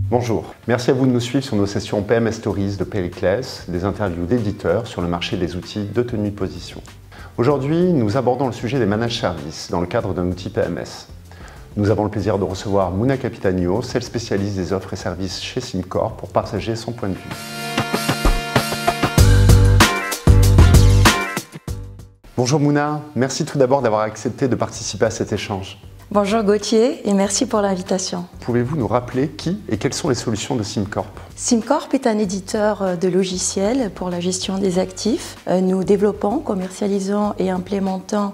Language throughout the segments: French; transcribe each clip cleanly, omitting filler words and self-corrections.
Bonjour, merci à vous de nous suivre sur nos sessions PMS Stories de Périclès, des interviews d'éditeurs sur le marché des outils de tenue de position. Aujourd'hui, nous abordons le sujet des managed services dans le cadre d'un outil PMS. Nous avons le plaisir de recevoir Mouna Capitanio, celle spécialiste des offres et services chez SimCorp, pour partager son point de vue. Bonjour Mouna, merci tout d'abord d'avoir accepté de participer à cet échange. Bonjour Gauthier et merci pour l'invitation. Pouvez-vous nous rappeler qui et quelles sont les solutions de SimCorp? SimCorp est un éditeur de logiciels pour la gestion des actifs. Nous développons, commercialisons et implémentons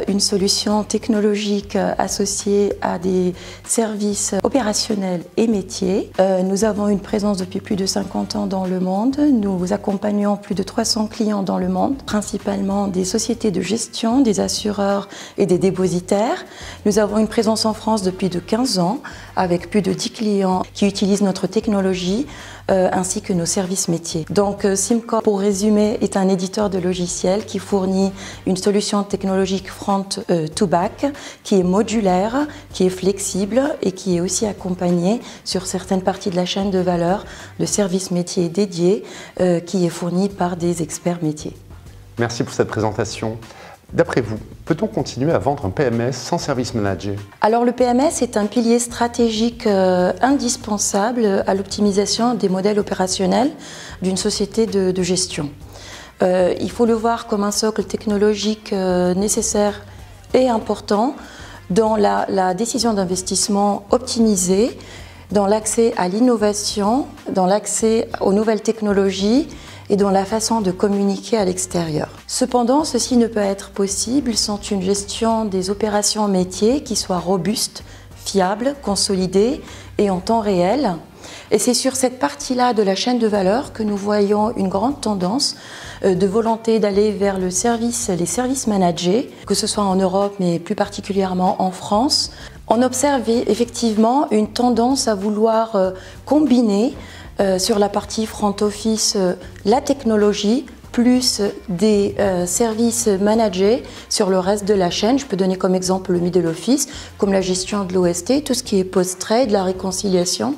une solution technologique associée à des services opérationnels et métiers. Nous avons une présence depuis plus de 50 ans dans le monde. Nous accompagnons plus de 300 clients dans le monde, principalement des sociétés de gestion, des assureurs et des dépositaires. Nous avons une présence en France depuis de 15 ans avec plus de 10 clients qui utilisent notre technologie ainsi que nos services métiers. Donc SimCorp, pour résumer, est un éditeur de logiciels qui fournit une solution technologique front to back qui est modulaire, qui est flexible et qui est aussi accompagnée sur certaines parties de la chaîne de valeur de services métiers dédiés qui est fourni par des experts métiers. Merci pour cette présentation. D'après vous, peut-on continuer à vendre un PMS sans service manager? Alors le PMS est un pilier stratégique indispensable à l'optimisation des modèles opérationnels d'une société de gestion. Il faut le voir comme un socle technologique nécessaire et important dans la décision d'investissement optimisée, dans l'accès à l'innovation, dans l'accès aux nouvelles technologies et dans la façon de communiquer à l'extérieur. Cependant, ceci ne peut être possible sans une gestion des opérations métiers qui soit robuste, fiable, consolidée et en temps réel. Et c'est sur cette partie-là de la chaîne de valeur que nous voyons une grande tendance de volonté d'aller vers les services managés, que ce soit en Europe mais plus particulièrement en France. On observe effectivement une tendance à vouloir combiner sur la partie front office la technologie plus des services managés sur le reste de la chaîne. Je peux donner comme exemple le middle office, comme la gestion de l'OST, tout ce qui est post-trade, la réconciliation,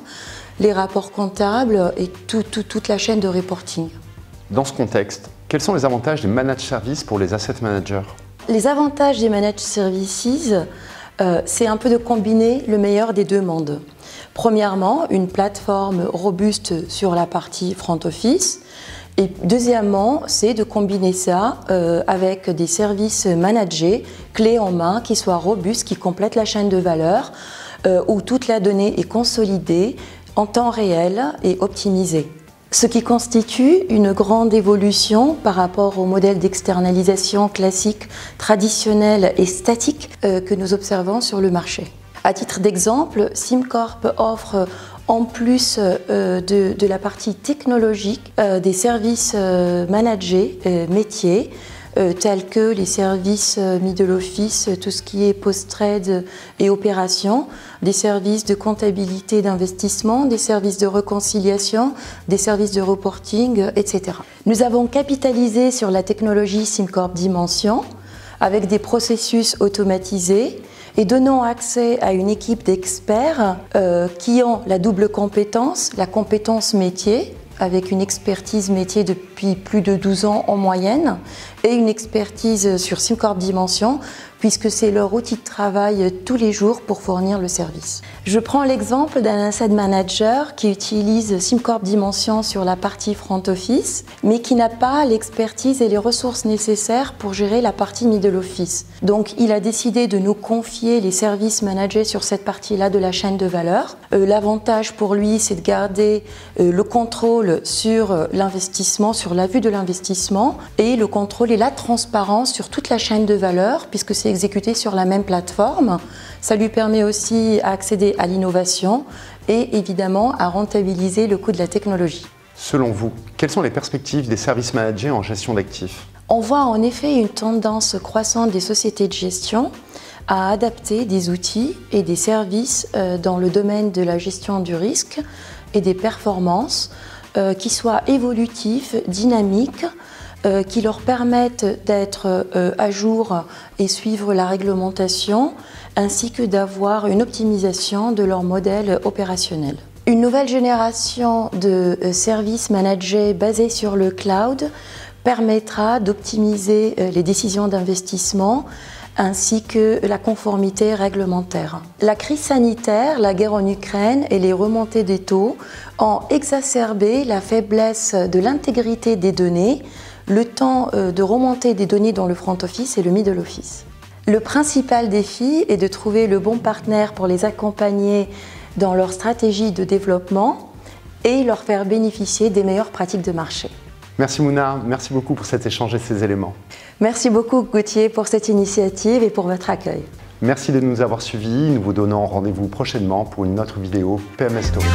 les rapports comptables et toute la chaîne de reporting. Dans ce contexte, quels sont les avantages des managed services pour les asset managers? Les avantages des managed services, c'est un peu de combiner le meilleur des deux mondes. Premièrement, une plateforme robuste sur la partie front office. Et deuxièmement, c'est de combiner ça avec des services managés, clés en main, qui soient robustes, qui complètent la chaîne de valeur, où toute la donnée est consolidée en temps réel et optimisée. Ce qui constitue une grande évolution par rapport au modèle d'externalisation classique, traditionnel et statique que nous observons sur le marché. À titre d'exemple, SimCorp offre en plus de la partie technologique des services managés, métiers, tels que les services middle office, tout ce qui est post-trade et opérations, des services de comptabilité d'investissement, des services de réconciliation, des services de reporting, etc. Nous avons capitalisé sur la technologie SimCorp Dimension avec des processus automatisés et donnant accès à une équipe d'experts qui ont la double compétence, la compétence métier, avec une expertise métier depuis plus de 12 ans en moyenne, et une expertise sur SimCorp Dimension, puisque c'est leur outil de travail tous les jours pour fournir le service. Je prends l'exemple d'un asset manager qui utilise SimCorp Dimension sur la partie front office, mais qui n'a pas l'expertise et les ressources nécessaires pour gérer la partie middle office. Donc il a décidé de nous confier les services managés sur cette partie-là de la chaîne de valeur. L'avantage pour lui, c'est de garder le contrôle sur l'investissement, sur la vue de l'investissement, et le contrôle et la transparence sur toute la chaîne de valeur, puisque c'est exécuté sur la même plateforme. Ça lui permet aussi d'accéder à l'innovation et évidemment à rentabiliser le coût de la technologie. Selon vous, quelles sont les perspectives des services managés en gestion d'actifs? On voit en effet une tendance croissante des sociétés de gestion à adapter des outils et des services dans le domaine de la gestion du risque et des performances qui soient évolutifs, dynamiques, qui leur permettent d'être à jour et suivre la réglementation, ainsi que d'avoir une optimisation de leur modèle opérationnel. Une nouvelle génération de services managés basés sur le cloud permettra d'optimiser les décisions d'investissement ainsi que la conformité réglementaire. La crise sanitaire, la guerre en Ukraine et les remontées des taux ont exacerbé la faiblesse de l'intégrité des données, le temps de remonter des données dans le front office et le middle office. Le principal défi est de trouver le bon partenaire pour les accompagner dans leur stratégie de développement et leur faire bénéficier des meilleures pratiques de marché. Merci Mouna, merci beaucoup pour cet échange et ces éléments. Merci beaucoup Gauthier pour cette initiative et pour votre accueil. Merci de nous avoir suivis, nous vous donnons rendez-vous prochainement pour une autre vidéo PMS Story.